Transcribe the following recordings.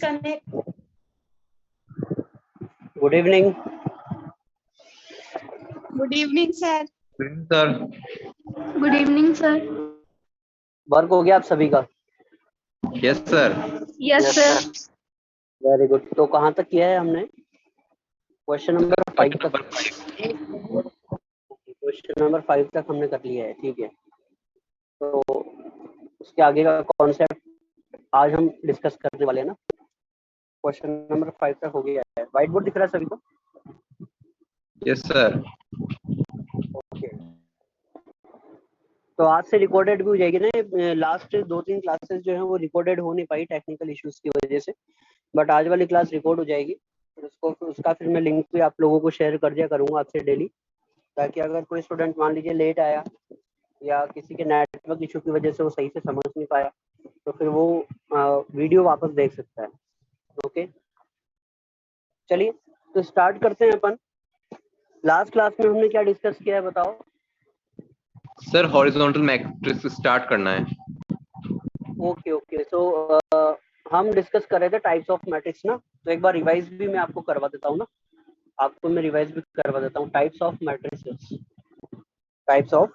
disconnect. Good evening. Good evening, sir. Sir Good evening, sir. Work हो गया आप सभी का? Yes sir. Yes, sir. Very good. तो कहाँ तक किया है हमने? क्वेश्चन नंबर 5 तक। क्वेश्चन नंबर 5 तक हमने कर लिया है, ठीक है। तो उसके आगे का कॉन्सेप्ट आज हम डिस्कस करने वाले हैं ना। क्वेश्चन नंबर 5 तक हो गया है। व्हाइट बोर्ड दिख रहा है सभी को? Yes sir. ओके। तो आज से रिकॉर्डेड भी हो जाएगी ना। लास्ट 2-3 क्लासेस जो है वो रिकॉर्डेड हो नहीं पाई टेक्निकल इश्यूज की वजह से, बट आज वाली क्लास रिकॉर्ड हो जाएगी। उसका फिर मैं लिंक भी आप लोगों को शेयर कर दिया करूंगा आपसे डेली, ताकि अगर कोई स्टूडेंट मान लीजिए लेट आया या किसी के नेटवर्क इशू की वजह से वो सही से समझ नहीं पाया, तो फिर वो वीडियो वापस देख सकता है। ओके, चलिए तो स्टार्ट करते हैं अपन। लास्ट क्लास में हमने क्या डिस्कस किया है बताओ? सर हॉरिजॉन्टल मैट्रिक्स स्टार्ट करना है। Okay okay. सो हम डिस्कस कर रहे थे टाइप्स ऑफ मैट्रिक्स ना। तो एक बार रिवाइज भी मैं आपको करवा देता हूँ ना, आपको मैं रिवाइज भी करवा देता हूँ। Types of matrices, types of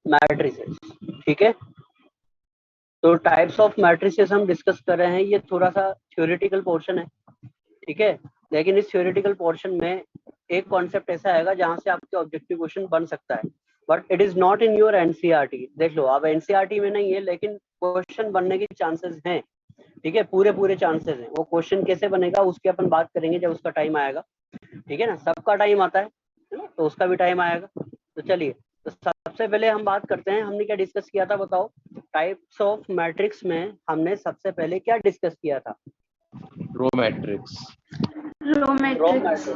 matrices, ठीक है। तो टाइप्स ऑफ मैट्रिसेस हम डिस्कस कर रहे हैं। ये थोड़ा सा थ्योरेटिकल पोर्शन है, ठीक है। लेकिन इस थ्योरेटिकल पोर्शन में एक कॉन्सेप्ट ऐसा आएगा जहां से आपके ऑब्जेक्टिव क्वेश्चन बन सकता है, but it is not in your NCERT. देख लो, अब एनसीईआरटी में नहीं है, लेकिन क्वेश्चन बनने के चांसेस हैं, ठीक है। पूरे चांसेस हैं। वो क्वेश्चन कैसे बनेगा उसकी अपन बात करेंगे जब उसका टाइम आएगा, ठीक है ना। सबका टाइम आता है ना, तो उसका भी टाइम आएगा। तो चलिए, तो सबसे पहले हम बात करते हैं हमने क्या डिस्कस किया था बताओ। टाइप्स ऑफ मैट्रिक्स में हमने सबसे पहले क्या डिस्कस किया था? Row matrix. Row matrix.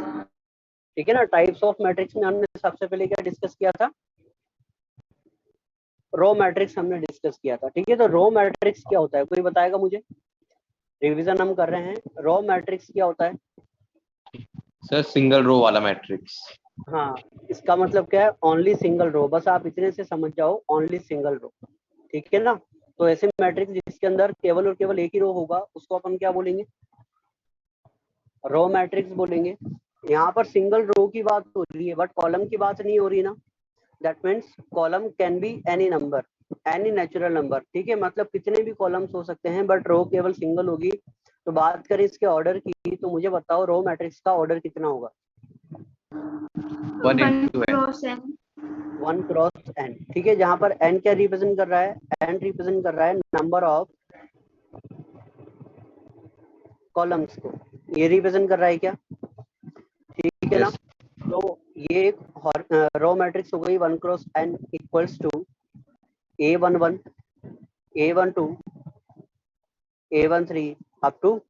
ठीक है ना। टाइप्स ऑफ मैट्रिक्स में हमने सबसे पहले क्या डिस्कस किया था? रो मैट्रिक्स हमने डिस्कस किया था, ठीक है। तो रो मैट्रिक्स क्या होता है, कोई बताएगा मुझे? रिवीजन हम कर रहे हैं। रो मैट्रिक्स क्या होता है? सर सिंगल रो वाला मैट्रिक्स। हाँ, इसका मतलब क्या है? Only single row. बस आप इतने से समझ जाओ, ओनली सिंगल रो, ठीक है ना। तो ऐसे मैट्रिक्स जिसके अंदर केवल और केवल एक ही रो होगा उसको अपन क्या बोलेंगे? रो मैट्रिक्स बोलेंगे। यहाँ पर सिंगल रो की बात हो रही है, बट कॉलम की बात नहीं हो रही ना। That means column can be any number, any natural number, ठीक है। मतलब कितने भी कॉलम्स हो सकते हैं, बट रो केवल सिंगल होगी। तो बात करें इसके ऑर्डर की, तो मुझे बताओ रो मैट्रिक्स का ऑर्डर कितना होगा? 1 One into n। cross n. 1 cross n, ठीक है। जहां पर एन क्या रिप्रेजेंट कर रहा है? एन रिप्रेजेंट कर रहा है नंबर ऑफ कॉलम्स को। ये रिप्रेजेंट कर रहा है क्या? ठीक है ना। यस। तो ये एक रो मैट्रिक्स हो गई 1 cross n equals to A11, A12, A13 up to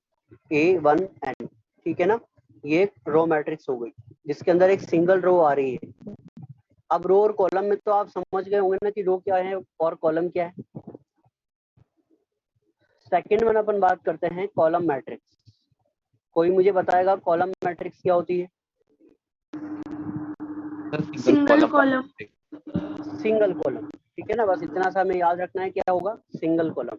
A1n, ठीक है ना। ये रो मैट्रिक्स हो गई जिसके अंदर एक सिंगल रो आ रही है। अब रो और कॉलम में तो आप समझ गए होंगे ना कि रो क्या है और कॉलम क्या है। सेकंड में अपन बात करते हैं कॉलम मैट्रिक्स। कोई मुझे बताएगा कॉलम मैट्रिक्स क्या होती है? Sir Single column. Single column, ठीक है ना। बस इतना सा हमें याद रखना है, क्या होगा? Single column,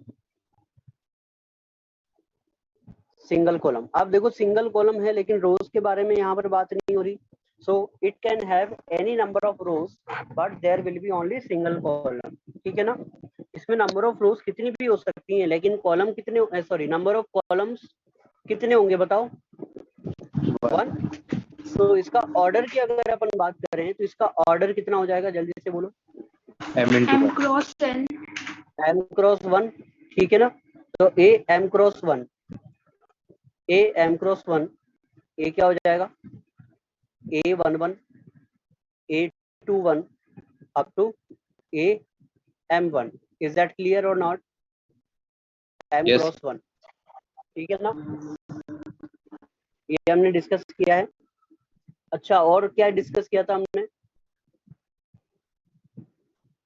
single column. अब देखो सिंगल कॉलम है, लेकिन रोज के बारे में यहाँ पर बात नहीं हो रही। So it can have any number of rows, but there will be only single column, ठीक है ना। इसमें नंबर ऑफ रोज कितनी भी हो सकती हैं, लेकिन कॉलम कितने, सॉरी, नंबर ऑफ कॉलम्स कितने होंगे बताओ? 1। तो इसका ऑर्डर की अगर अपन बात करें तो इसका ऑर्डर कितना हो जाएगा, जल्दी से बोलो? m into M 1। cross n. m cross 1, ठीक है ना। तो a m cross 1, a m cross 1, a क्या हो जाएगा? A11, A21 up to AM1। Is that clear और नॉट? m yes. क्रॉस 1, ठीक है ना। ये हमने डिस्कस किया है। अच्छा, और क्या डिस्कस किया था हमने?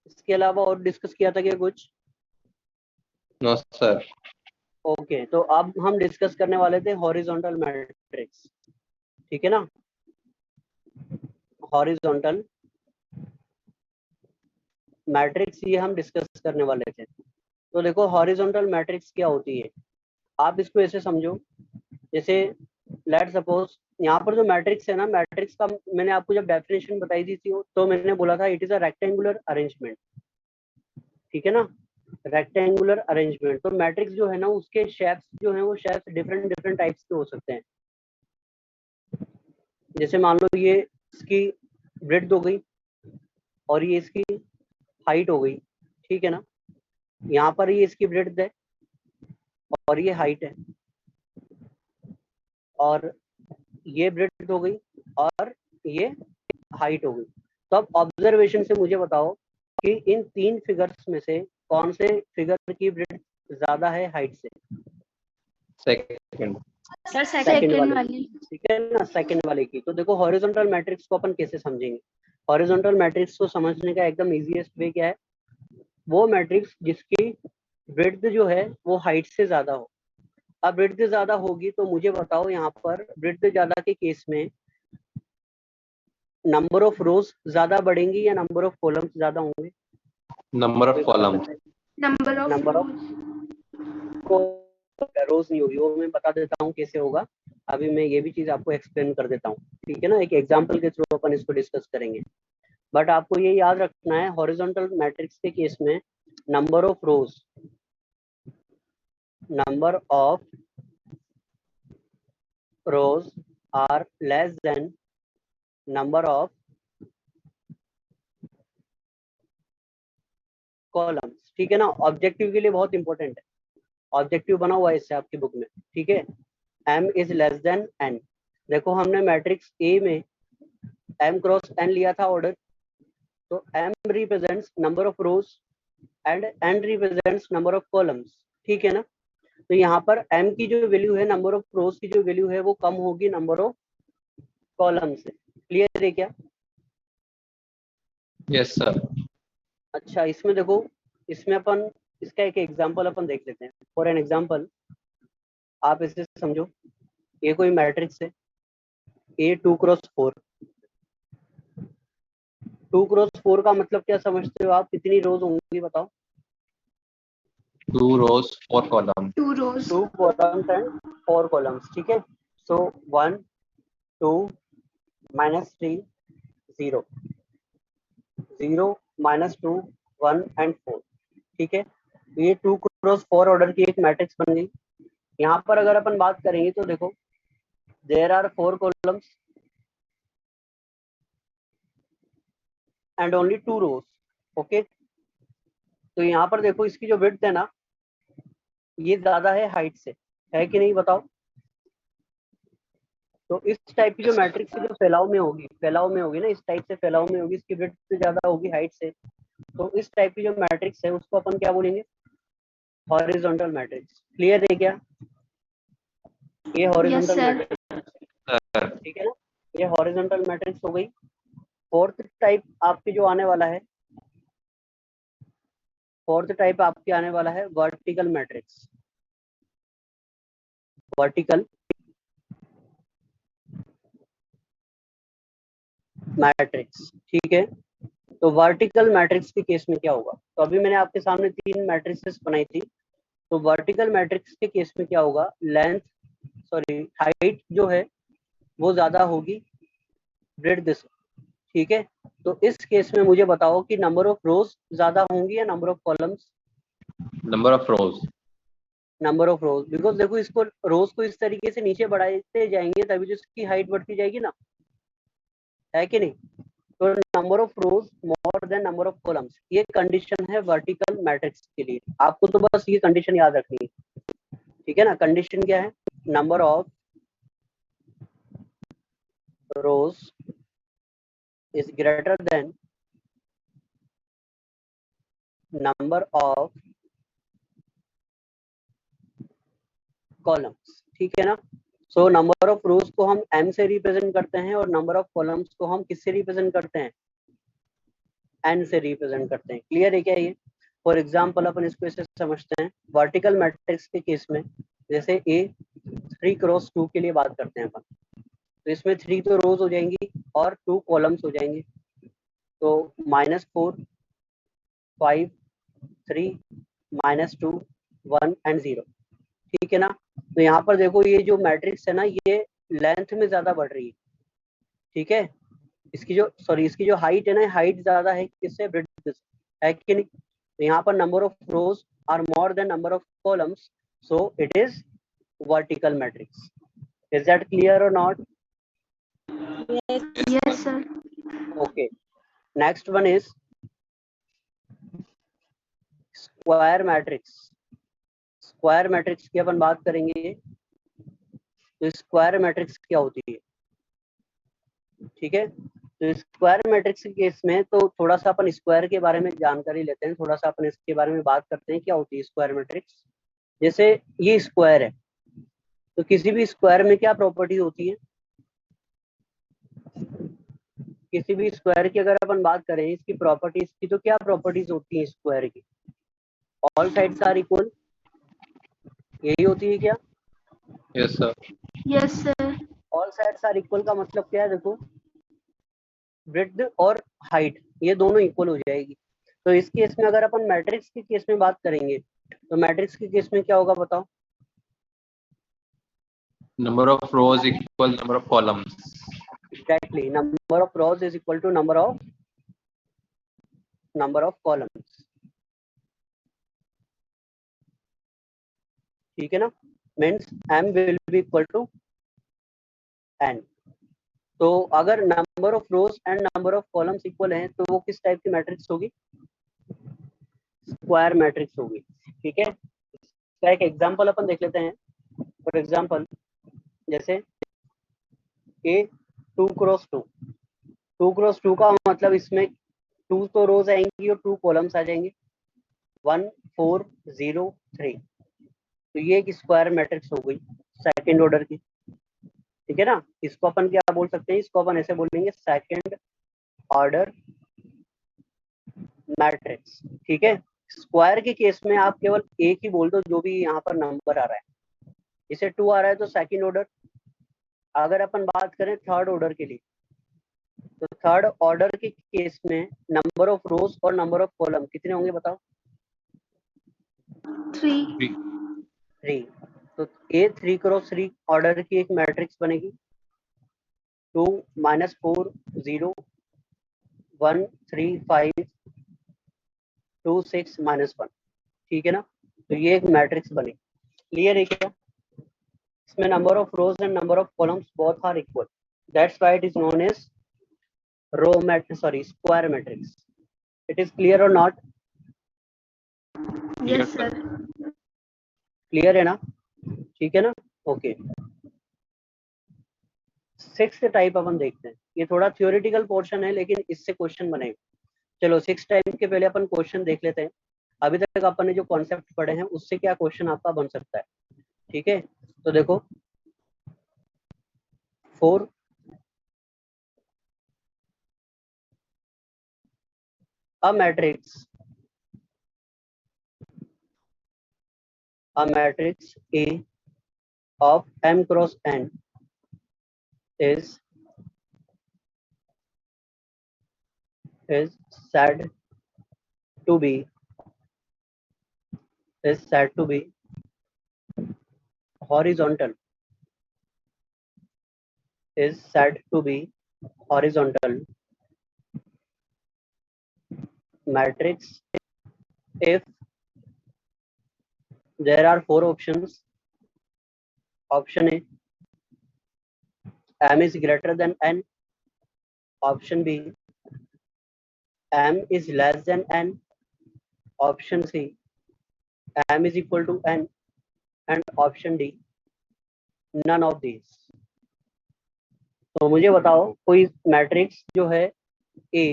इसके अलावा और डिस्कस किया था क्या कुछ? No sir. ओके, तो अब हम डिस्कस करने वाले थे हॉरिजॉन्टल मैट्रिक्स, ठीक है ना। हॉरिजॉन्टल मैट्रिक्स ये हम डिस्कस करने वाले थे। तो देखो हॉरिजॉन्टल मैट्रिक्स क्या होती है। आप इसको ऐसे समझो, जैसे लेट सपोज यहाँ पर जो मैट्रिक्स है ना, मैट्रिक्स का मैंने आपको जब डेफिनेशन बताई थी तो मैंने बोला था it is a rectangular arrangement, ठीक है ना, रेक्टेंगुलर अरेंजमेंट। तो मैट्रिक्स जो है ना उसके शेप्स जो है वो शेप्स डिफरेंट डिफरेंट टाइप्स के हो सकते हैं। जैसे मान लो ये इसकी ब्रेड्थ हो गई और ये इसकी हाइट हो गई, ठीक है ना, यहाँ पर ये इसकी ब्रेड्थ है और ये हाइट है, और ये ब्रेड्थ हो गई और ये हाइट हो गई। तो अब ऑब्जर्वेशन से मुझे बताओ कि इन तीन फिगर्स में से कौन से फिगर की ब्रेड्थ ज्यादा है हाइट से? सेकंड। सर सेकंड सेकंड वाले, वाली। ठीक है ना, सेकंड वाले की। तो देखो हॉरिजॉन्टल मैट्रिक्स को अपन कैसे समझेंगे? हॉरिजॉन्टल मैट्रिक्स को समझने का एकदम इजीएस्ट वे क्या है? वो मैट्रिक्स जिसकी ब्रेड्थ जो है वो हाइट से ज्यादा हो। अब ब्रेड्थ ज्यादा होगी तो मुझे बताओ यहाँ पर ब्रेड्थ ज्यादा के केस में नंबर ऑफ रोज ज्यादा बढ़ेंगी या नंबर ऑफ कॉलम्स ज्यादा होंगे? Number of column. Number of number of रोज नहीं होगी, वो मैं बता देता हूँ कैसे होगा। अभी मैं ये भी चीज आपको एक्सप्लेन कर देता हूँ, ठीक है ना, एक एग्जांपल के थ्रू अपन इसको डिस्कस करेंगे। बट आपको ये याद रखना है हॉरिजॉन्टल मैट्रिक्स के केस में number of rows are less than number of columns, ठीक है ना। ऑब्जेक्टिव के लिए बहुत इंपॉर्टेंट है, ऑब्जेक्टिव बना हुआ है इससे आपकी बुक में, ठीक है। m is less than n। देखो हमने मैट्रिक्स A में m क्रॉस n लिया था ऑर्डर, तो m represents number of rows and n represents number of columns, ठीक है ना। तो यहाँ पर m की जो वैल्यू है, नंबर ऑफ रोज की जो वैल्यू है वो कम होगी नंबर ऑफ कॉलम से। क्लियर है क्या? Yes sir. अच्छा, इसमें देखो, इसमें अपन इसका एक एग्जांपल अपन देख लेते हैं। फॉर एन एग्जांपल आप इसे समझो, ये कोई मैट्रिक्स है A 2 क्रॉस 4। 2 क्रॉस 4 का मतलब क्या समझते हो आप? कितनी रोज होंगी बताओ? 2 rows 4 column। 2 rows। 2 columns and 4 columns, ठीक है। सो 1 2 -3 0 0 -2 1 एंड 4, ठीक है। तो ये 2 क्रॉस 4 ऑर्डर की एक मैट्रिक्स बन गई। यहाँ पर अगर अपन बात करेंगे तो देखो there are 4 columns and only 2 rows, okay. तो यहाँ पर देखो इसकी जो विड्थ है ना ये ज्यादा है हाइट से, है कि नहीं बताओ? तो इस टाइप की जो मैट्रिक्स जो फैलाव में होगी ना, इस टाइप से फैलाव में होगी, इसकी विड्थ से ज्यादा होगी हाइट से। तो इस टाइप की जो मैट्रिक्स है उसको अपन क्या बोलेंगे? Horizontal matrix. क्लियर है क्या? ये यस हॉरिजॉन्टल सर। मैट्रिक्स, ठीक है ना, ये हॉरिजॉन्टल मैट्रिक्स हो गई। फोर्थ टाइप आपके जो आने वाला है, फोर्थ टाइप आपके आने वाला है वर्टिकल मैट्रिक्स। वर्टिकल मैट्रिक्स, ठीक है। तो वर्टिकल मैट्रिक्स के केस में क्या होगा? तो अभी मैंने आपके सामने 3 मैट्रिक्सेस बनाई थी। तो वर्टिकल मैट्रिक्स के केस में क्या होगा? हाइट जो है वो ज्यादा होगी ब्रेड्थ से, ठीक है। तो इस केस में मुझे बताओ कि नंबर ऑफ रोज ज्यादा होंगी या number of columns? Number of rose. Number of rose, because देखो इसको रोज को इस तरीके से नीचे बढ़ाते जाएंगे तभी तो इसकी हाइट बढ़ती जाएगी ना, है कि नहीं? तो number of rose more than number of columns, ये कंडीशन है वर्टिकल मैट्रिक्स के लिए। आपको तो बस ये कंडीशन याद रखनी है, ठीक है ना। कंडीशन क्या है? Number of rows is greater than number of columns, ठीक है ना। सो नंबर ऑफ रोज को हम m से रिप्रेजेंट करते हैं और नंबर ऑफ कॉलम्स को हम किससे रिप्रेजेंट करते हैं? n से रिप्रेजेंट करते हैं। क्लियर है क्या ये? फॉर एग्जाम्पल अपन इसको ऐसे समझते हैं, वर्टिकल मैट्रिक्स के केस में जैसे A 3 क्रॉस 2 के लिए बात करते हैं अपन, तो इसमें 3 तो रोज हो जाएंगी और 2 कॉलम्स हो जाएंगे। तो -4 5 3 -2 1 एंड 0, ठीक है ना। तो यहाँ पर देखो ये जो मैट्रिक्स है ना ये लेंथ में ज्यादा बढ़ रही है, ठीक है। इसकी जो हाइट है ना, हाइट ज्यादा है किससे, ब्रेड्थ से, है कि नहीं। तो यहाँ पर number of rows are more than number of columns, so it is vertical matrix. Is that clear और not? Yes, sir. Okay, next one is square matrix. Square matrix की अपन बात करेंगे। तो स्क्वायर मैट्रिक्स क्या होती है, ठीक है। तो स्क्वायर मैट्रिक्स के केस में तो थोड़ा सा अपन स्क्वायर के बारे में जानकारी लेते हैं, थोड़ा सा अपन इसके बारे में बात करते हैं क्या होती है स्क्वायर मैट्रिक्स। जैसे ये स्क्वायर है, तो किसी भी स्क्वायर में क्या प्रॉपर्टी होती है, किसी भी स्क्वायर की अगर अपन बात करें इसकी प्रॉपर्टीज की, तो क्या प्रॉपर्टीज होती है स्क्वायर की? ऑल साइड्स आर इक्वल, यही होती है क्या? Yes, sir. Yes, sir. All sides are equal का मतलब क्या है, देखो ब्रेड्थ और हाइट ये दोनों इक्वल हो जाएगी। तो इस केस में अगर अपन मैट्रिक्स के केस में बात करेंगे, तो मैट्रिक्स के केस में क्या होगा बताओ? Number of rows equal number of columns. Exactly, number of rows is equal to number of columns, ठीक है ना। Means m will be equal to n। तो अगर number of rows and number of columns equal हैं तो वो किस type की मैट्रिक्स होगी? स्क्वायर मैट्रिक्स होगी, ठीक है। इसका एक एग्जांपल अपन देख लेते हैं। फॉर एग्जांपल जैसे A 2 क्रॉस 2, 2 क्रॉस 2 का मतलब इसमें 2 तो रोज आएंगी और 2 कॉलम्स आ जाएंगे, 1 4 0 3। तो ये एक स्क्वायर मैट्रिक्स हो गई सेकंड ऑर्डर की, ठीक है ना। इसको अपन क्या बोल सकते हैं, इसको अपन ऐसे बोलेंगे सेकंड ऑर्डर मैट्रिक्स, ठीक है। स्क्वायर के केस में आप केवल एक ही बोल दो जो भी यहाँ पर नंबर आ रहा है। इसे 2 आ रहा है तो सेकंड ऑर्डर। अगर अपन बात करें थर्ड ऑर्डर के लिए, तो थर्ड ऑर्डर के केस में नंबर ऑफ रोज और नंबर ऑफ कॉलम कितने होंगे बताओ? 3. 3। तो ए 3 क्रॉस 3 ऑर्डर की एक मैट्रिक्स बनेगी, 2 -4 0 1 3 5 2 6 -1, ठीक है ना। तो ये एक मैट्रिक्स बनी, क्लियर है क्या? इसमें number of rows and number of columns both are equal, that's why it is known as square matrix. It is clear और नॉट? Yes, sir. क्लियर है ना, ठीक है ना। ओके, सिक्स टाइप अपन देखते हैं। ये थोड़ा थ्योरेटिकल पोर्शन है लेकिन इससे क्वेश्चन बनेगा। चलो 6 टाइप के पहले अपन क्वेश्चन देख लेते हैं। अभी तक अपन ने जो कॉन्सेप्ट पढ़े हैं उससे क्या क्वेश्चन आपका बन सकता है, ठीक है। तो देखो 4 a matrix A of m cross n is said to be horizontal, matrix if there are 4 options. Option A, m is greater than n. Option B, m is less than n. Option C, m is equal to n. And option D, none of these. तो मुझे बताओ कोई matrix जो है A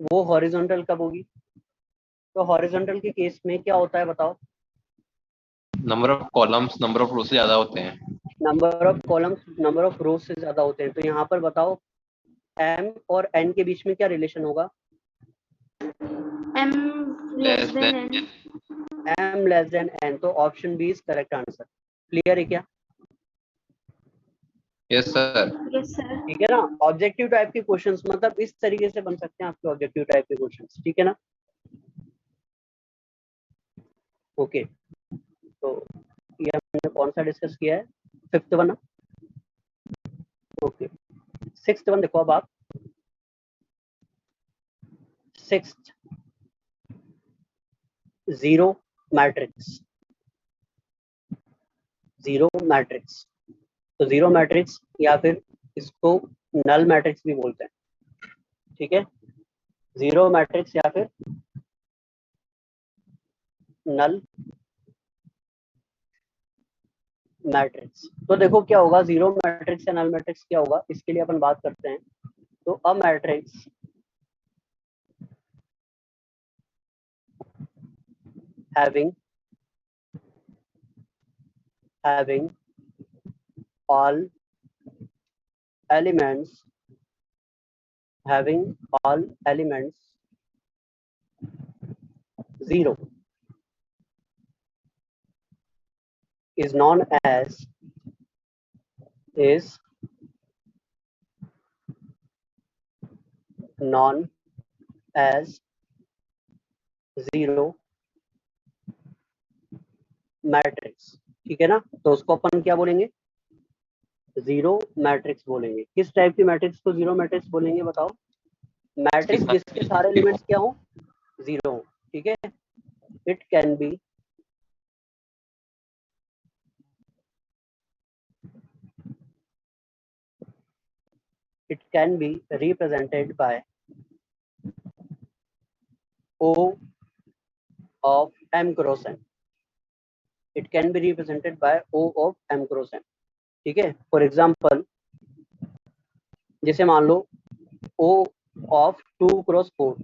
वो horizontal कब होगी? तो हॉरिजॉन्टल के केस में क्या होता है बताओ? Number of columns, number of rows से ज्यादा होते हैं. Number of columns number of रोज से ज्यादा होते हैं। तो यहाँ पर बताओ m और n के बीच में क्या रिलेशन होगा? M less than N. m less than n। तो option B is correct answer. Clear है क्या? Yes, sir. Yes, sir. ठीक है ना। ऑब्जेक्टिव टाइप के क्वेश्चंस मतलब इस तरीके से बन सकते हैं आपके ऑब्जेक्टिव टाइप के क्वेश्चंस, ठीक है ना। ओके, तो ये हमने कौन सा डिस्कस किया है? Fifth one. Okay, sixth one देखो अब आप, sixth zero matrix, zero matrix. तो जीरो मैट्रिक्स या फिर इसको नल मैट्रिक्स भी बोलते हैं, ठीक है, जीरो मैट्रिक्स या फिर नल मैट्रिक्स। तो देखो क्या होगा, जीरो मैट्रिक्स या नल मैट्रिक्स क्या होगा, इसके लिए अपन बात करते हैं। तो a matrix having all elements zero is known as zero matrix, ठीक है ना। तो उसको अपन क्या बोलेंगे? जीरो मैट्रिक्स बोलेंगे। किस टाइप की मैट्रिक्स को जीरो मैट्रिक्स बोलेंगे बताओ? मैट्रिक्स जिसके सारे एलिमेंट्स क्या हो? जीरो हो, ठीक है। It can be represented by O of m cross n। It can be represented by O of m cross n, ठीक है। फॉर एग्जाम्पल, जैसे मान लो O of 2 क्रॉस 4,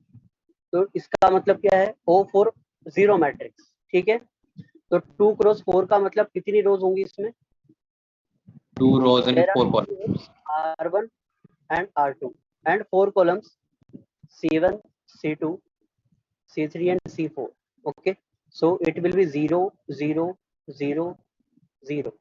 तो इसका मतलब क्या है? O फॉर जीरो मैट्रिक्स, ठीक है। तो 2 क्रॉस 4 का मतलब कितनी रोज होंगी इसमें? 2 rows and 4 columns. R1 and R2 and 4 columns C1, C2, C3 and C4. Okay, so it will be 0, 0, 0, 0.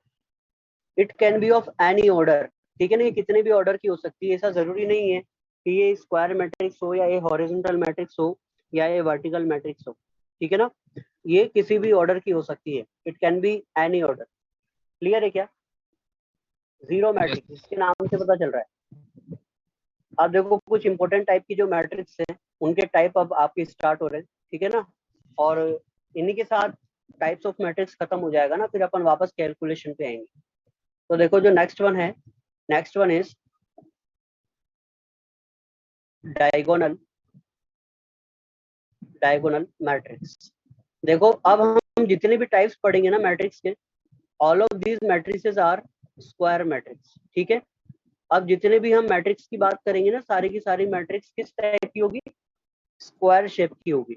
It can be of any order, ठीक है ना। ये कितने भी ऑर्डर की हो सकती है, ऐसा जरूरी नहीं है कि ये स्क्वायर मैट्रिक्स हो या ये हॉरिजॉन्टल मैट्रिक्स हो या ये वर्टिकल मैट्रिक्स हो, ठीक है ना। ये किसी भी ऑर्डर की हो सकती है। It can be any order. Clear है क्या? जीरो मैट्रिक्स इसके नाम से पता चल रहा है। अब देखो कुछ इंपॉर्टेंट टाइप की जो मैट्रिक्स है उनके टाइप अब आपके स्टार्ट हो रहे हैं, ठीक है ना। और इन्हीं के साथ टाइप्स ऑफ मैट्रिक्स खत्म हो जाएगा ना, फिर अपन वापस कैलकुलेशन पे आएंगे। तो देखो जो नेक्स्ट वन है, next one is diagonal matrix. देखो अब हम जितने भी टाइप्स पढ़ेंगे ना मैट्रिक्स के, all of these matrices are square matrix, ठीक है। अब जितने भी हम मैट्रिक्स की बात करेंगे ना, सारी की सारी मैट्रिक्स किस टाइप की होगी? स्क्वायर शेप की होगी।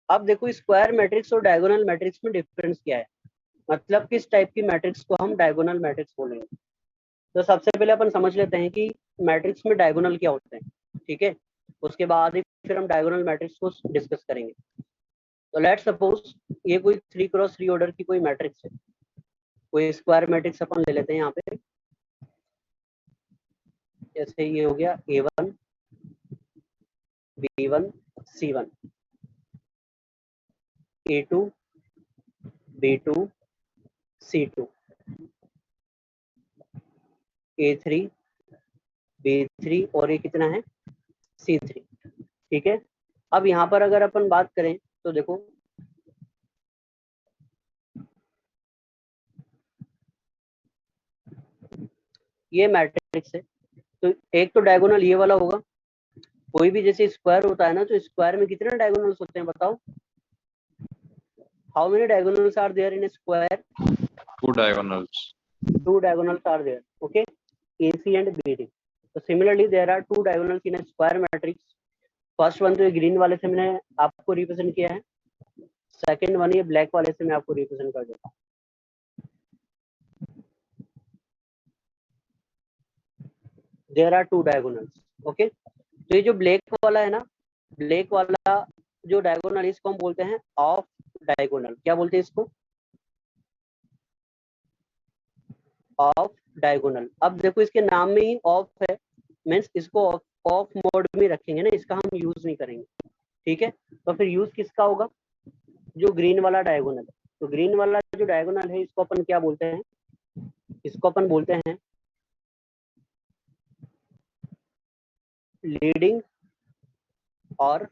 अब देखो स्क्वायर मैट्रिक्स और डायगोनल मैट्रिक्स में डिफरेंस क्या है, मतलब किस टाइप की मैट्रिक्स को हम डायगोनल मैट्रिक्स बोलेंगे। तो सबसे पहले अपन समझ लेते हैं कि मैट्रिक्स में डायगोनल क्या होते हैं, ठीक है। उसके बाद ही फिर हम डायगोनल मैट्रिक्स को डिस्कस करेंगे। तो लेट सपोज ये कोई 3 क्रॉस 3 ऑर्डर की कोई मैट्रिक्स है, कोई स्क्वायर मैट्रिक्स अपन ले लेते हैं यहाँ पे। जैसे ये हो गया A1, B1, C1, A2, B2, C2, A3, B3 और ये कितना है? C3, ठीक है। अब यहाँ पर अगर अपन बात करें तो देखो ये मैट्रिक्स है, तो एक तो डायगोनल ये वाला होगा। कोई भी जैसे स्क्वायर होता है ना, तो स्क्वायर में कितने डायगोनल्स होते हैं बताओ? How many diagonals are there in square? 2 diagonals. 2 diagonals are there, okay, AC and BD. So similarly there are 2 diagonals in a square matrix. First one तो ये ग्रीन वाले से मैंने आपको रिप्रेजेंट किया है, सेकंड वन ये ब्लैक वाले से मैं आपको रिप्रेजेंट कर देता हूँ। There are 2 diagonals, okay. तो ये जो ब्लैक वाला है ना, ब्लैक वाला जो डायगोनल इसको हम बोलते हैं ऑफ डायगोनल। क्या बोलते हैं इसको? Of diagonal. अब देखो इसके नाम में ही ऑफ है, मीन्स इसको ऑफ मोड में रखेंगे ना, इसका हम यूज नहीं करेंगे, ठीक है। तो फिर यूज किसका होगा? जो ग्रीन वाला डायगोनल है तो ग्रीन वाला जो डायगोनल है इसको अपन क्या बोलते हैं, इसको अपन बोलते हैं लीडिंग और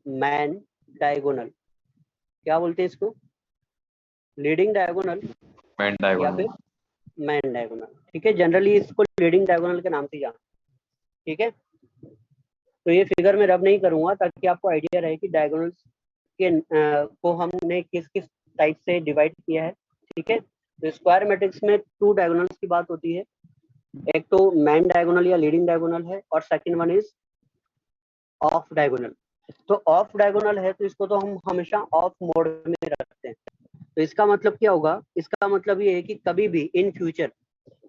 मैन डायगोनल। क्या बोलते हैं इसको, लीडिंग डायगोनल मैन या डायगोनल। फिर मैन डायगोनल। ठीक है, जनरली इसको लीडिंग डायगोनल के नाम से जाना। ठीक है, तो ये फिगर में रब नहीं करूंगा ताकि आपको आइडिया रहे कि डायगोनल्स के को हमने किस किस टाइप से डिवाइड किया है। ठीक है, तो स्क्वायर मैट्रिक्स में 2 डायगोनल्स की बात होती है, एक तो मैन डायगोनल या लीडिंग डायगोनल है और second one is of diagonal. तो ऑफ डायगोनल है तो इसको तो हम हमेशा ऑफ मोड में रखते हैं। तो इसका मतलब क्या होगा, इसका मतलब ये है कि कभी भी इन फ्यूचर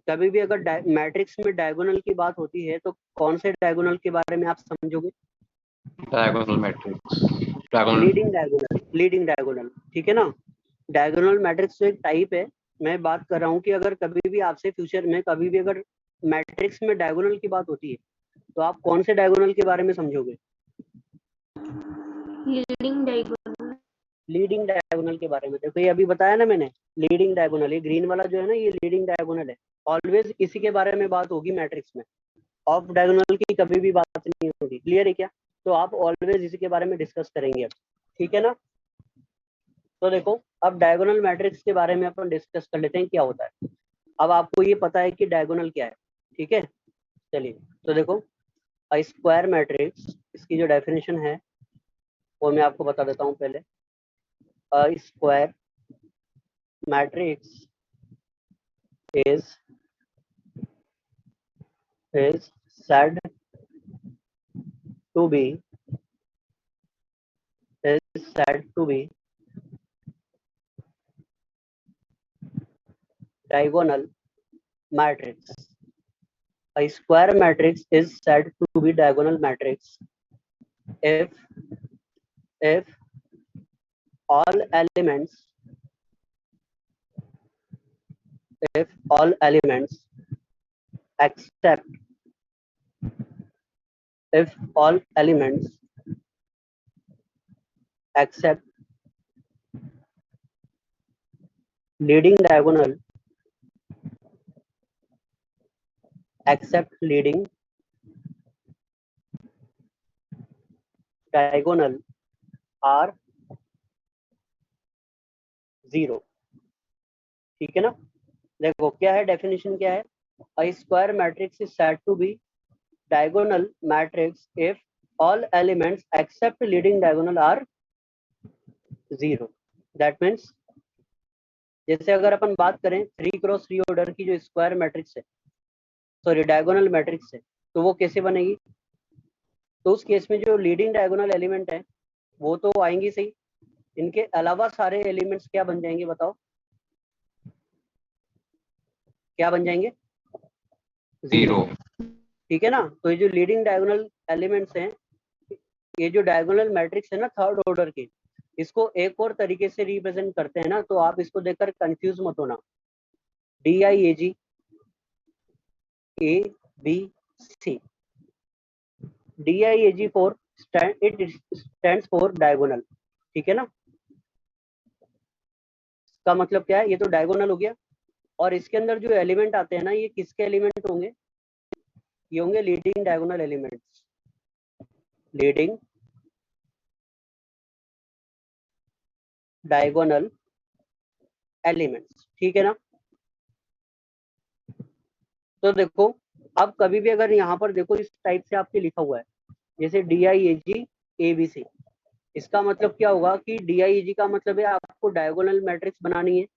कभी भी अगर मैट्रिक्स में डायगोनल की बात होती है तो कौन से डायगोनल के बारे में आप समझोगे, diagonal matrix, diagonal. Leading diagonal, leading diagonal. ठीक है ना, डायगोनल मैट्रिक्स जो एक टाइप है, मैं बात कर रहा हूँ कि अगर कभी भी आपसे फ्यूचर में कभी भी अगर मैट्रिक्स में डायगोनल की बात होती है तो आप कौन से डायगोनल के बारे में समझोगे, लीडिंग डायगोनल। लीडिंग डायगोनल के बारे में। देखो ये अभी बताया ना मैंने, लीडिंग डायगोनल, ये ग्रीन वाला जो है ना ये लीडिंग डायगोनल है। ऑलवेज इसी के बारे में बात होगी मैट्रिक्स में, ऑफ डायगोनल की कभी भी बात नहीं होगी। क्लियर है क्या, तो आप ऑलवेज इसी के बारे में डिस्कस करेंगे अब। ठीक है ना, तो देखो अब डायगोनल मैट्रिक्स के बारे में अपन डिस्कस कर लेते हैं क्या होता है। अब आपको ये पता है कि डायगोनल क्या है। ठीक है, चलिए तो देखो स्क्वायर मैट्रिक्स, इसकी जो डेफिनेशन है वो मैं आपको बता देता हूँ पहले। Square matrix is said to be diagonal matrix. A square matrix is said to be diagonal matrix if all elements except leading diagonal are 0। ठीक है ना, देखो क्या है डेफिनेशन, क्या है, a square matrix is said to be diagonal matrix if all elements except leading diagonal are 0। that means जैसे अगर अपन बात करें 3x3 ऑर्डर की जो स्क्वायर मैट्रिक्स है, सॉरी डायगोनल मैट्रिक्स है, तो वो कैसे बनेगी, तो उस केस में जो लीडिंग डायगोनल एलिमेंट है वो तो आएंगी सही, इनके अलावा सारे एलिमेंट्स क्या बन जाएंगे बताओ, क्या बन जाएंगे, 0। ठीक है ना, तो ये जो लीडिंग डायगोनल एलिमेंट्स हैं, ये जो डायगोनल मैट्रिक्स है ना थर्ड ऑर्डर की, इसको एक और तरीके से रिप्रेजेंट करते हैं ना, तो आप इसको देखकर कंफ्यूज मत होना। DIAG ABC, DIAG for it stands for diagonal. ठीक है ना, इसका मतलब क्या है, ये तो डायगोनल हो गया, और इसके अंदर जो एलिमेंट आते हैं ना ये किसके एलिमेंट होंगे, ये होंगे leading diagonal elements, leading diagonal elements. ठीक है ना, तो देखो अब कभी भी अगर यहाँ पर देखो इस टाइप से आपके लिखा हुआ है जैसे DIAG ABC, इसका मतलब क्या होगा कि DIAG का मतलब है आपको डायगोनल मैट्रिक्स बनानी है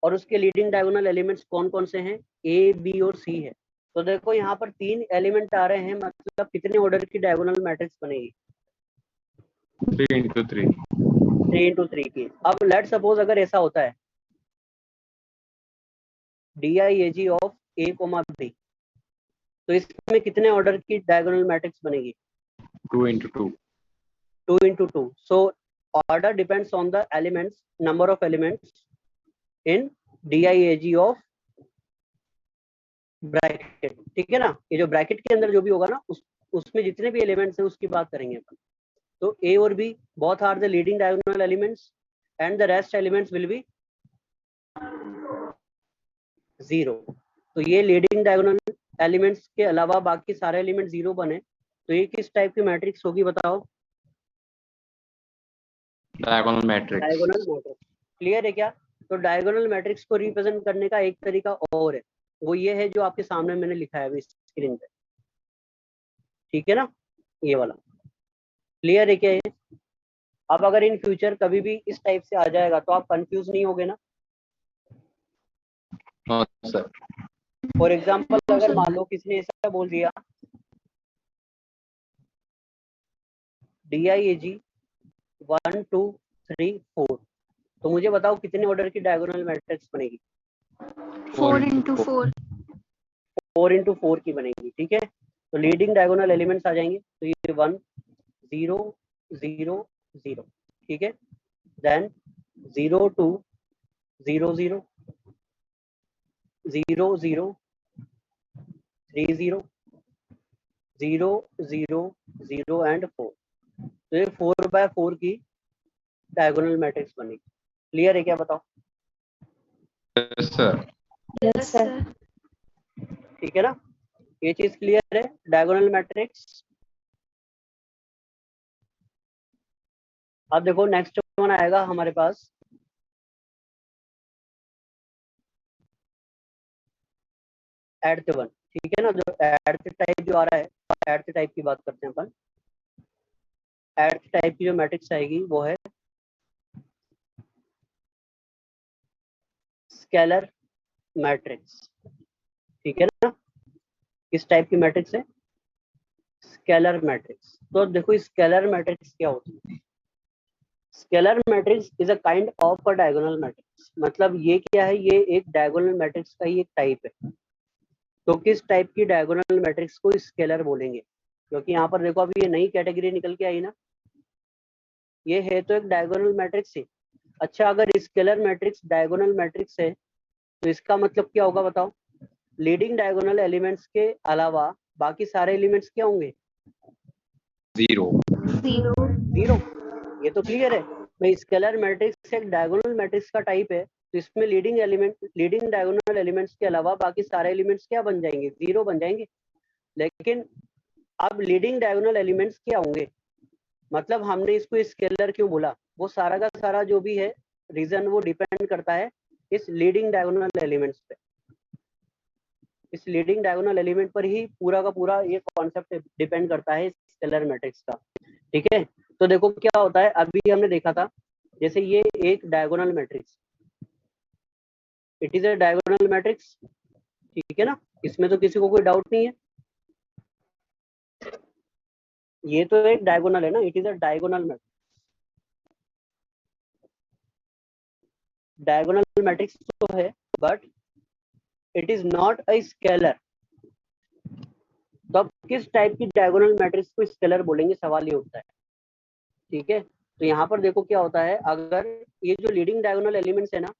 और उसके लीडिंग डायगोनल एलिमेंट्स कौन कौन से हैं, A B और C है। तो देखो यहाँ पर 3 एलिमेंट आ रहे हैं, मतलब कितने ऑर्डर की डायगोनल मैट्रिक्स बनेगी, 3 into 3 की। अब लेट सपोज अगर ऐसा होता है DIAG ऑफ A, B, तो इसमें कितने ऑर्डर की डायगोनल मैट्रिक्स बनेगी, 2 into 2। 2 into 2। So order depends on the elements, number of elements in DIAG of bracket. ठीक है ना, ये जो ब्रैकेट के अंदर जो भी होगा ना उसमें जितने भी एलिमेंट्स हैं उसकी बात करेंगे अपन। तो A और B both are the leading diagonal elements and the rest elements will be 0. तो ये लीडिंग डायगोनल एलिमेंट्स के अलावा बाकी सारे एलिमेंट 0 बने, तो ये किस टाइप की मैट्रिक्स होगी बताओ? Diagonal matrix. Diagonal matrix. Clear है क्या? तो डायगोनल मैट्रिक्स को रिप्रेजेंट करने का एक तरीका और है, वो ये है जो आपके सामने मैंने लिखा है अभी स्क्रीन पे, ठीक है ना, ये वाला। क्लियर है क्या ये? अब अगर इन फ्यूचर कभी भी इस टाइप से आ जाएगा तो आप कंफ्यूज नहीं होगे ना? हाँ सर। फॉर एग्जाम्पल अगर मान लो किसी ने ऐसा बोल दिया DIAG 1 2 3 4, तो मुझे बताओ कितने ऑर्डर की डायगोनल मैट्रिक्स बनेगी? 4 into 4। 4 into 4 की बनेगी, ठीक है। तो लीडिंग डायगोनल एलिमेंट्स आ जाएंगे, तो ये 1 0 0 0, ठीक है। Then 0 2 0 0 0 0 3 0 0 0 0 and 4। तो ये 4x4 की डायगोनल मैट्रिक्स बनेगी। क्लियर है क्या? बताओ। Yes sir. Yes sir. ठीक है ना, ये चीज क्लियर है डायगोनल मैट्रिक्स। अब देखो नेक्स्ट वन आएगा हमारे पास एडथ वन, ठीक है ना। जो एडथ टाइप जो आ रहा है, एडथ टाइप की बात करते हैं अपन। एडथ टाइप की जो मैट्रिक्स आएगी वो है स्केलर मैट्रिक्स, ठीक है ना। किस टाइप की मैट्रिक्स है? Scalar matrix. तो देखो स्केलर मैट्रिक्स क्या होती है? Scalar matrix is a kind of a diagonal matrix. मतलब ये क्या है? ये एक डायगोनल मैट्रिक्स का ही एक टाइप है। तो किस टाइप की डायगोनल मैट्रिक्स को स्केलर बोलेंगे? क्योंकि यहाँ पर देखो अभी ये नई कैटेगरी निकल के आई ना, ये है तो एक डायगोनल मैट्रिक्स है। अच्छा, अगर स्केलर मैट्रिक्स डायगोनल मैट्रिक्स है तो इसका मतलब क्या होगा बताओ? लीडिंग डायगोनल एलिमेंट्स के अलावा बाकी सारे एलिमेंट्स क्या होंगे? 0। 0। ये तो क्लियर है भाई। स्केलर मैट्रिक्स एक डायगोनल मैट्रिक्स का टाइप है, तो इसमें लीडिंग डायगोनल एलिमेंट्स के अलावा बाकी सारे एलिमेंट्स क्या बन जाएंगे? 0 बन जाएंगे। लेकिन अब लीडिंग डायगोनल एलिमेंट्स क्या होंगे? मतलब हमने इसको स्केलर क्यों बोला? वो सारा का सारा जो भी है रीजन वो डिपेंड करता है इस लीडिंग डायगोनल एलिमेंट्स पे। इस लीडिंग डायगोनल एलिमेंट पर ही पूरा का पूरा ये कॉन्सेप्ट डिपेंड करता है स्केलर मैट्रिक्स का, ठीक है। तो देखो क्या होता है, अभी हमने देखा था जैसे ये एक diagonal matrix, it is a diagonal matrix, ठीक है ना। इसमें तो किसी को कोई डाउट नहीं है। ये तो एक डायगोनल है ना, it is a diagonal matrix. Diagonal matrix तो है but it is not a scalar. तो अब किस टाइप की डायगोनल मैट्रिक्स को स्केलर बोलेंगे, सवाल ये उठता है, ठीक है। तो यहाँ पर देखो क्या होता है, अगर ये जो लीडिंग डायगोनल एलिमेंट्स है ना,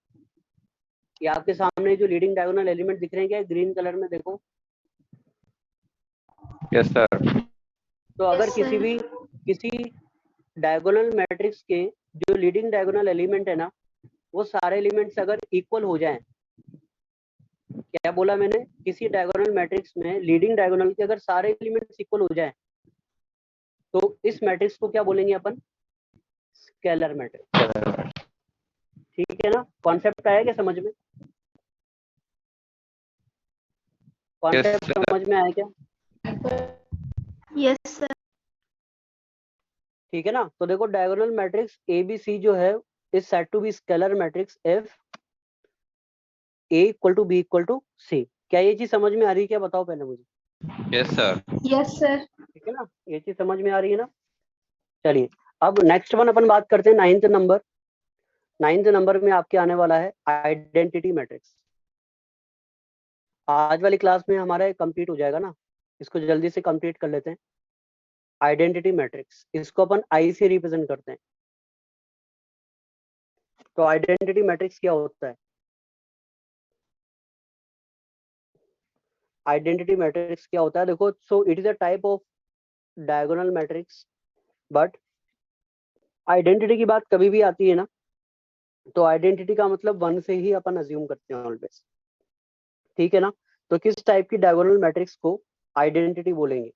ये आपके सामने जो लीडिंग डायगोनल एलिमेंट दिख रहे हैं क्या ग्रीन कलर में, देखो। Yes sir. तो अगर Yes, sir. किसी डायगोनल मैट्रिक्स के जो लीडिंग डायगोनल एलिमेंट है ना, वो सारे एलिमेंट्स अगर इक्वल हो जाएं, क्या बोला मैंने? किसी डायगोनल मैट्रिक्स में लीडिंग डायगोनल के अगर सारे एलिमेंट्स इक्वल हो जाएं, तो इस मैट्रिक्स को क्या बोलेंगे अपन? स्केलर मैट्रिक्स, ठीक है ना। कॉन्सेप्ट आया क्या समझ में? कॉन्सेप्ट समझ में आया क्या? Yes, sir. ठीक है ना। तो देखो डायगोनल मैट्रिक्स ABC जो है is said to be scalar matrix if A equal to B equal to C। क्या ये चीज समझ में आ रही है क्या? बताओ पहले मुझे। Yes sir. Yes, sir. ठीक है ना, ये चीज समझ में आ रही है ना। चलिए अब नेक्स्ट वन अपन बात करते हैं, 9th नंबर। 9th नंबर में आपके आने वाला है आइडेंटिटी मैट्रिक्स। आज वाली क्लास में हमारा कंप्लीट हो जाएगा ना, इसको जल्दी से कंप्लीट कर लेते हैं। आइडेंटिटी मैट्रिक्स, इसको अपन आई से रिप्रेजेंट करते हैं। तो आइडेंटिटी मैट्रिक्स क्या होता है? आइडेंटिटी मैट्रिक्स क्या होता है देखो, सो it is a type of diagonal matrix but identity की बात कभी भी आती है ना, तो आइडेंटिटी का मतलब 1 से ही अपन अज्यूम करते हैं ऑलवेज, ठीक है ना। तो किस टाइप की डायगोनल मैट्रिक्स को आइडेंटिटी बोलेंगे?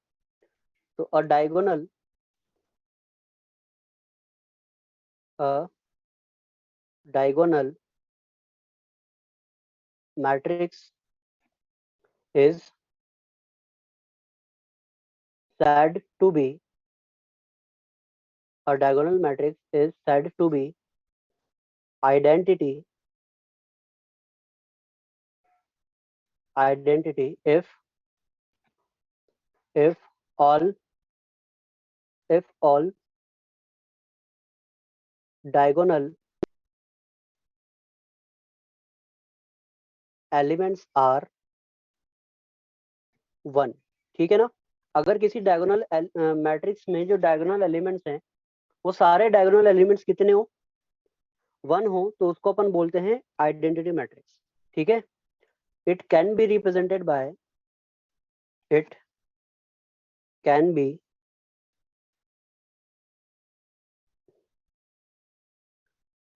तो अ diagonal matrix is said to be a diagonal matrix is said to be identity if all diagonal elements are 1, ठीक है ना। अगर किसी डायगोनल मैट्रिक्स में जो डायगोनल एलिमेंट्स हैं वो सारे डायगोनल एलिमेंट्स कितने हो? 1 हो, तो उसको अपन बोलते हैं आइडेंटिटी मैट्रिक्स, ठीक है। It can be represented by it can be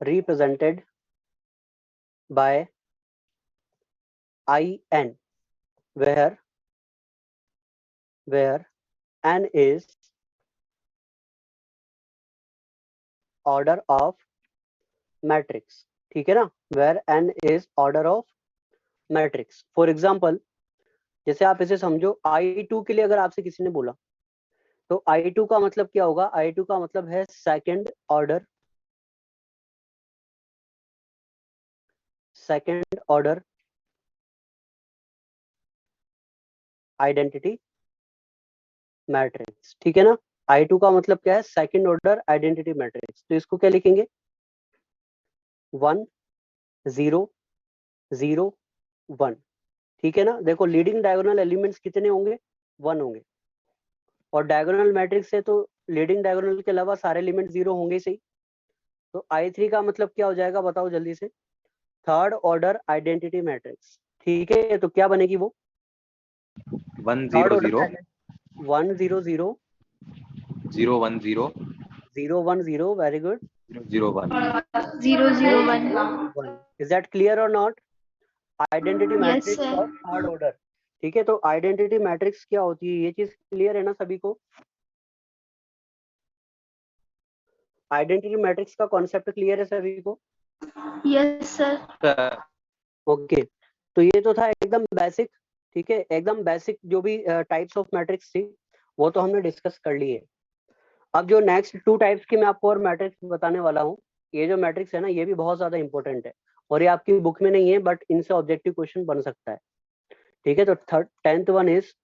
represented by in, where n is order of matrix, ठीक है ना, where n is order of matrix। For example, जैसे आप इसे समझो, I2 के लिए अगर आपसे किसी ने बोला तो I2 का मतलब क्या होगा? I2 का मतलब है सेकेंड ऑर्डर आइडेंटिटी मैट्रिक्स, ठीक है ना। I2 का मतलब क्या है? Second order identity matrix. तो इसको क्या लिखेंगे? 1 0 0 1, ठीक है ना। देखो लीडिंग डायगोनल एलिमेंट्स कितने होंगे? 1 होंगे, और डायगोनल मैट्रिक्स है तो लीडिंग डायगोनल के अलावा सारे एलिमेंट 0 होंगे सही। तो I3 का मतलब क्या हो जाएगा? बताओ जल्दी से। थर्ड ऑर्डर आइडेंटिटी मैट्रिक्स, ठीक है। तो क्या बनेगी वो? 1 third 0 order 0 1 0 0 0 1 0 0 1 0, very good. 0 1 0 0 1. 1, is that clear और not? Identity Yes, matrix sir. Of third order, ठीक है। तो आइडेंटिटी मैट्रिक्स क्या होती है, ये चीज क्लियर है ना सभी को? आइडेंटिटी मैट्रिक्स का कॉन्सेप्ट क्लियर है सभी को? Yes, sir. ओके, तो ये तो था एकदम बेसिक, ठीक है। एकदम बेसिक जो भी टाइप्स ऑफ मैट्रिक्स थी वो तो हमने डिस्कस कर ली है। अब जो नेक्स्ट 2 टाइप्स की मैं आपको और मैट्रिक्स बताने वाला हूँ, ये जो मैट्रिक्स है ना ये भी बहुत ज्यादा इंपॉर्टेंट है, और ये आपकी बुक में नहीं है बट इनसे ऑब्जेक्टिव क्वेश्चन बन सकता है, ठीक है। तो 10th one is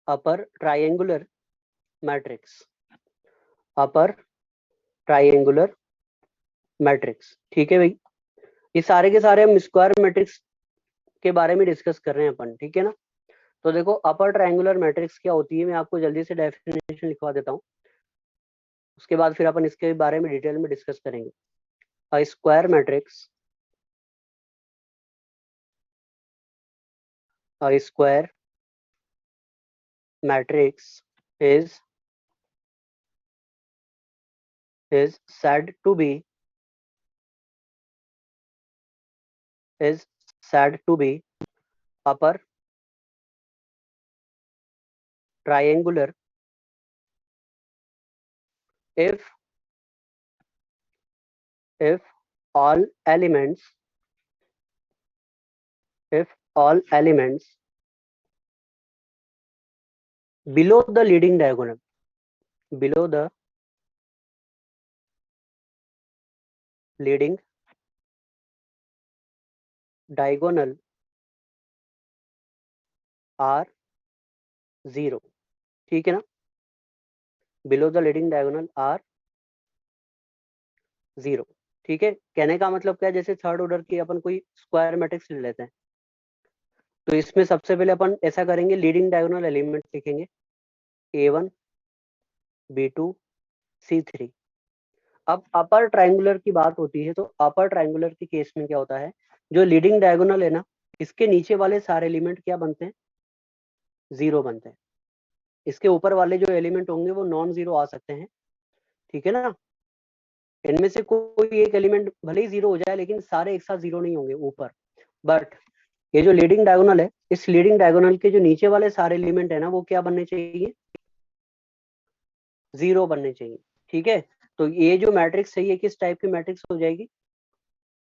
upper triangular matrix, upper triangular matrix, ठीक है भाई। ये सारे के सारे हम स्क्वायर मैट्रिक्स के बारे में डिस्कस कर रहे हैं अपन, ठीक है ना। तो देखो अपर ट्रायंगुलर मैट्रिक्स क्या होती है, मैं आपको जल्दी से डेफिनेशन लिखवा देता हूँ, उसके बाद फिर अपन इसके बारे में डिटेल में डिस्कस करेंगे। A square matrix, a square matrix is said to be upper triangular if all elements below the leading diagonal are 0, ठीक है ना। Below the leading diagonal are 0, ठीक है। कहने का मतलब क्या है, जैसे थर्ड ऑर्डर की अपन कोई स्क्वायर मैट्रिक्स ले लेते हैं, तो इसमें सबसे पहले अपन ऐसा करेंगे, लीडिंग डायगोनल एलिमेंट लिखेंगे A1 B2 C3। अब अपर ट्रायंगुलर की बात होती है, तो अपर ट्रायंगुलर के केस में क्या होता है, जो लीडिंग डायगोनल है ना, इसके नीचे वाले सारे एलिमेंट क्या बनते हैं? जीरो बनते हैं। इसके ऊपर वाले जो एलिमेंट होंगे वो नॉन जीरो आ सकते हैं, ठीक है ना। इनमें से कोई एक एलिमेंट भले ही जीरो हो जाए लेकिन सारे एक साथ जीरो नहीं होंगे ऊपर। बट ये जो लीडिंग डायगोनल है, इस लीडिंग डायगोनल के जो नीचे वाले सारे एलिमेंट है ना, वो क्या बनने चाहिए, जीरो बनने चाहिए, ठीक है। तो ये जो मैट्रिक्स है ये किस टाइप की मैट्रिक्स हो जाएगी,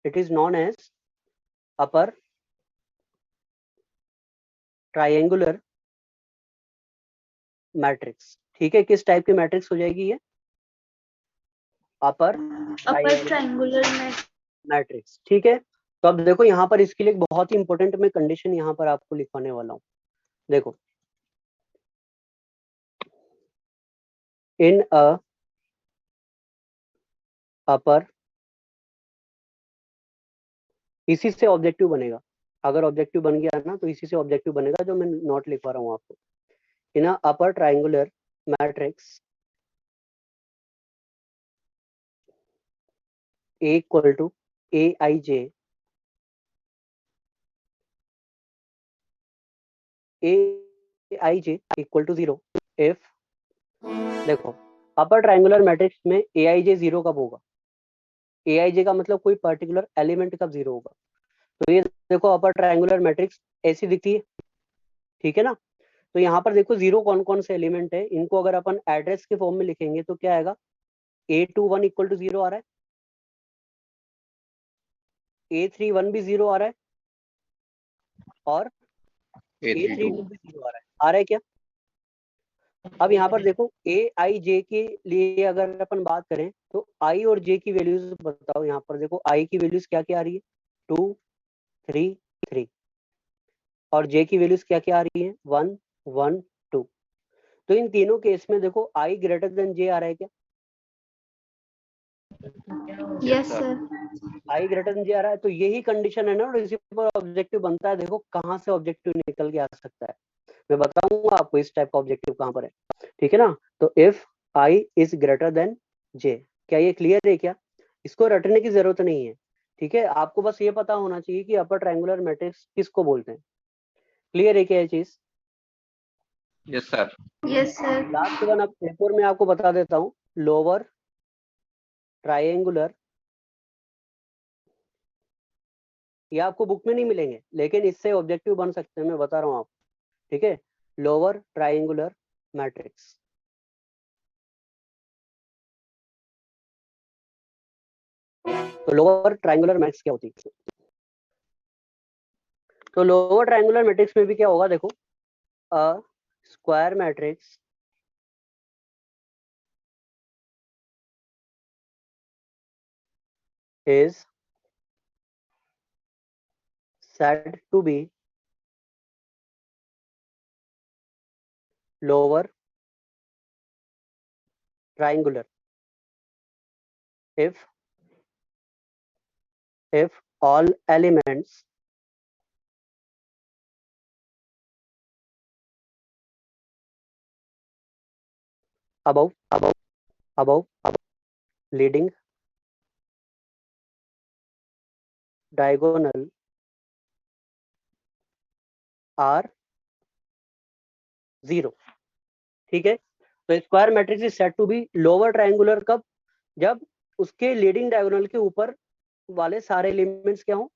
it is known as upper triangular matrix, ठीक है। किस टाइप की मैट्रिक्स हो जाएगी ये, अपर ट्राइंगुलर मैट्रिक्स, ठीक है। तो अब देखो यहाँ पर इसके लिए एक बहुत ही इंपॉर्टेंट मैं कंडीशन यहाँ पर आपको लिखवाने वाला हूँ। देखो, इन अ अपर, इसी से ऑब्जेक्टिव बनेगा। अगर ऑब्जेक्टिव बन गया ना तो इसी से ऑब्जेक्टिव बनेगा, जो मैं नोट लिखवा रहा हूँ आपको। In a upper triangular matrix A equal to Aij, Aij equal to 0 if, देखो अपर ट्राइंगुलर मैट्रिक्स में Aij जीरो कब होगा, Aij का मतलब कोई पर्टिकुलर एलिमेंट कब जीरो होगा। तो ये देखो अपर ट्राइंगुलर मैट्रिक्स ऐसी दिखती है, ठीक है ना। तो यहाँ पर देखो जीरो कौन कौन से एलिमेंट है, इनको अगर अपन एड्रेस के फॉर्म में लिखेंगे तो क्या आएगा, A21 इक्वल टू 0 आ रहा है, A31 भी 0 आ रहा है, और A32 भी 0 आ रहा है क्या। अब यहाँ पर देखो Aij के लिए अगर अपन बात करें तो I और J की वैल्यूज बताओ। यहाँ पर देखो I की वैल्यूज क्या क्या आ रही है, 2 3 3, और J की वैल्यूज क्या क्या आ रही है, 1 1 2। तो इन तीनों केस में देखो I ग्रेटर देन J आ रहा है क्या, yes sir. I greater than J आ रहा है। तो यही कंडीशन है ना, और इसी पर ऑब्जेक्टिव बनता है। देखो कहाँ से ऑब्जेक्टिव निकल के आ सकता है, मैं बताऊंगा आपको इस टाइप का ऑब्जेक्टिव कहाँ पर है, ठीक है ना। तो if I is greater than J, क्या ये क्लियर है क्या, इसको रटने की जरूरत नहीं है, ठीक है। आपको बस ये पता होना चाहिए कि अपर ट्रायंगुलर मैट्रिक्स किसको बोलते हैं। क्लियर है क्या ये चीज, yes sir. Yes sir. Last one अब एक और मैं आपको बता देता हूँ, लोअर ट्रायंगुलर, ये आपको बुक में नहीं मिलेंगे लेकिन इससे ऑब्जेक्टिव बन सकते हैं, मैं बता रहा हूँ आपको, ठीक है। लोअर ट्रायंगुलर मैट्रिक्स, तो लोअर ट्रायंगुलर मैट्रिक्स क्या होती है, तो लोअर ट्रायंगुलर मैट्रिक्स में भी क्या होगा, देखो a square matrix is said to be lower triangular if all elements above leading diagonal are zero, ठीक है। तो square matrix is said to be lower triangular कब, जब उसके लीडिंग डायगोनल के ऊपर वाले सारे एलिमेंट्स क्या हो,